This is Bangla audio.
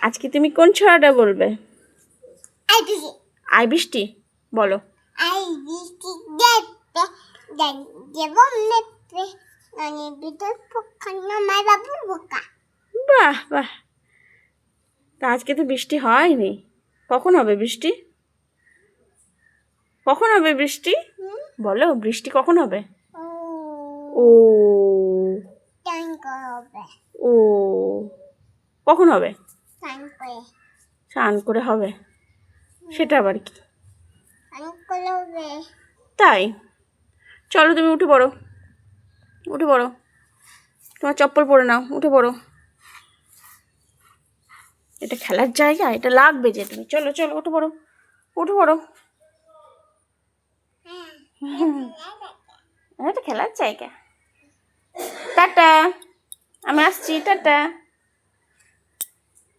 আজকে তুমি কোন ছড়াটা বলবে? আই বৃষ্টি। আই বৃষ্টি বলো। আই বৃষ্টি দেখতে দেব মেপে ননের ভিতর পোকা নামায় বাবু বোকা। বাহ বাহ, তা আজকে তো বৃষ্টি হয়নি, কখন হবে বৃষ্টি? কখন হবে বৃষ্টি বলো, বৃষ্টি কখন হবে? ও টাইম করবে। ও কখন হবে? টাইম করে। স্নান করে হবে, সেটা আবার কি? টাইম করবে। তাই চলো তুমি উঠে পড়ো, উঠে পড়ো, তোমার চপ্পল পরে নাও, উঠে পড়ো। এটা খেলার জায়গা, এটা লাগবে যে তুমি, চলো চলো উঠে পড়ো, উঠে পড়ো। এটা খেলার জায়গা। টাটা, আমি আসছি, টাটা।